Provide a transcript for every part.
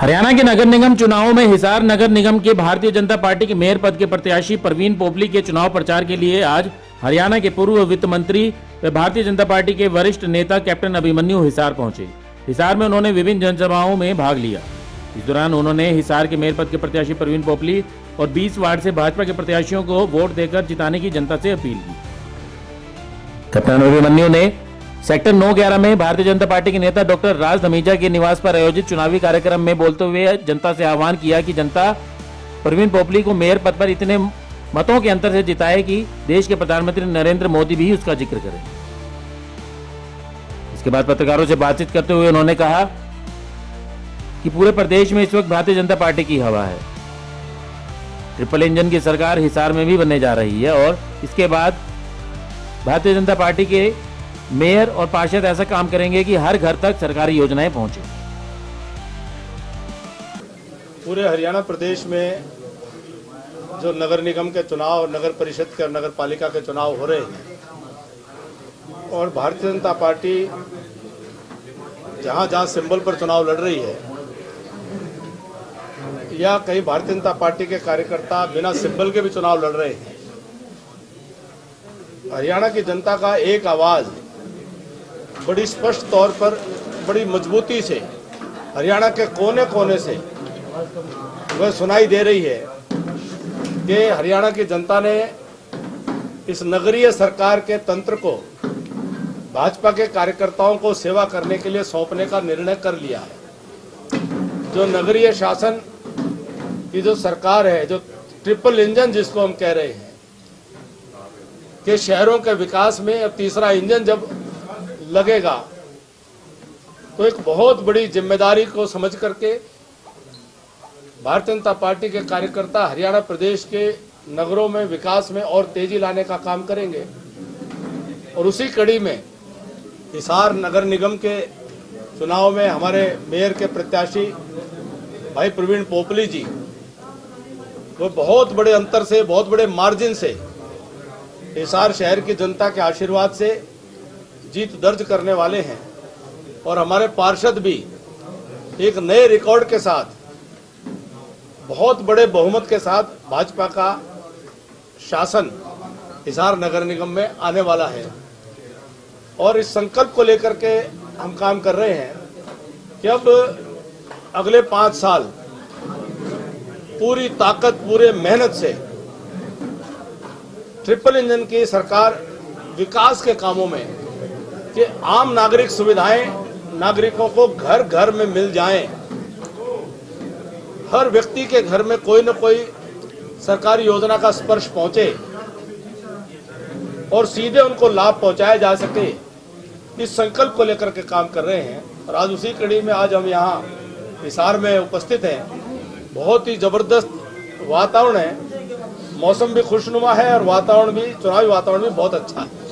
हरियाणा के नगर निगम चुनावों में हिसार नगर निगम के भारतीय जनता पार्टी के मेयर पद के प्रत्याशी परवीन पोपली के चुनाव प्रचार के लिए आज हरियाणा के पूर्व वित्त मंत्री व भारतीय जनता पार्टी के वरिष्ठ नेता कैप्टन अभिमन्यु हिसार पहुंचे। हिसार में उन्होंने विभिन्न जनसभाओं में भाग लिया। इस दौरान उन्होंने हिसार के मेयर पद के प्रत्याशी परवीन पोपली और 20 वार्ड से भाजपा के प्रत्याशियों को वोट देकर जिताने की जनता से अपील की। कैप्टन अभिमन्यु ने सेक्टर 9/11 में भारतीय जनता पार्टी के नेता डॉक्टर राज धमीजा के निवास पर आयोजित चुनावी कार्यक्रम में बोलते हुए जनता से आह्वान किया कि जनता परवीन पोपली को मेयर पद पर इतने मतों के अंतर से जिताए कि देश के प्रधानमंत्री नरेंद्र मोदी भी उसका जिक्र करें। इसके बाद पत्रकारों से बातचीत करते हुए उन्होंने कहा कि पूरे प्रदेश में इस वक्त भारतीय जनता पार्टी की हवा है। ट्रिपल इंजन की सरकार हिसार में भी बनने जा रही है और इसके बाद भारतीय जनता पार्टी के मेयर और पार्षद ऐसा काम करेंगे कि हर घर तक सरकारी योजनाएं पहुंचे। पूरे हरियाणा प्रदेश में जो नगर निगम के चुनाव, नगर परिषद के और नगर पालिका के चुनाव हो रहे हैं और भारतीय जनता पार्टी जहां जहां सिंबल पर चुनाव लड़ रही है या कई भारतीय जनता पार्टी के कार्यकर्ता बिना सिंबल के भी चुनाव लड़ रहे हैं, हरियाणा की जनता का एक आवाज़ बड़ी स्पष्ट तौर पर, बड़ी मजबूती से हरियाणा के कोने कोने से वह सुनाई दे रही है कि हरियाणा की जनता ने इस नगरीय सरकार के तंत्र को भाजपा के कार्यकर्ताओं को सेवा करने के लिए सौंपने का निर्णय कर लिया है। जो नगरीय शासन की जो सरकार है, जो ट्रिपल इंजन जिसको हम कह रहे हैं कि शहरों के विकास में अब तीसरा इंजन जब लगेगा तो एक बहुत बड़ी जिम्मेदारी को समझ करके भारतीय जनता पार्टी के कार्यकर्ता हरियाणा प्रदेश के नगरों में विकास में और तेजी लाने का काम करेंगे। और उसी कड़ी में हिसार नगर निगम के चुनाव में हमारे मेयर के प्रत्याशी भाई परवीन पोपली जी वो बहुत बड़े अंतर से, बहुत बड़े मार्जिन से हिसार शहर की जनता के आशीर्वाद से जीत दर्ज करने वाले हैं। और हमारे पार्षद भी एक नए रिकॉर्ड के साथ, बहुत बड़े बहुमत के साथ भाजपा का शासन हिसार नगर निगम में आने वाला है। और इस संकल्प को लेकर के हम काम कर रहे हैं कि अब अगले 5 साल पूरी ताकत, पूरे मेहनत से ट्रिपल इंजन की सरकार विकास के कामों में कि आम नागरिक सुविधाएं नागरिकों को घर घर में मिल जाएं, हर व्यक्ति के घर में कोई न कोई सरकारी योजना का स्पर्श पहुंचे और सीधे उनको लाभ पहुंचाया जा सके, इस संकल्प को लेकर के काम कर रहे हैं। और आज उसी कड़ी में आज हम यहाँ हिसार में उपस्थित हैं। बहुत ही जबरदस्त वातावरण है, मौसम भी खुशनुमा है और वातावरण भी, चुनावी वातावरण भी बहुत अच्छा है।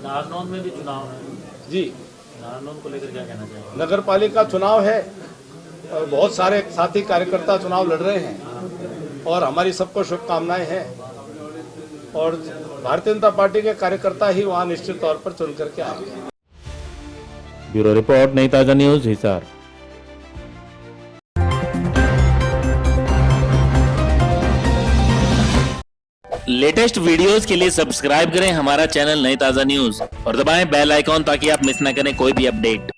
नारनौल में भी चुनाव है जी, नारनौल को लेकर क्या कहना चाहिए? नगर पालिका चुनाव है और बहुत सारे साथी कार्यकर्ता चुनाव लड़ रहे हैं और हमारी सबको शुभकामनाएं हैं। और भारतीय जनता पार्टी के कार्यकर्ता ही वहां निश्चित तौर पर चुन करके आएंगे। ब्यूरो रिपोर्ट, नई ताजा न्यूज, हिसार। लेटेस्ट वीडियोस के लिए सब्सक्राइब करें हमारा चैनल नई ताजा न्यूज और दबाएं बेल आइकॉन ताकि आप मिस ना करें कोई भी अपडेट।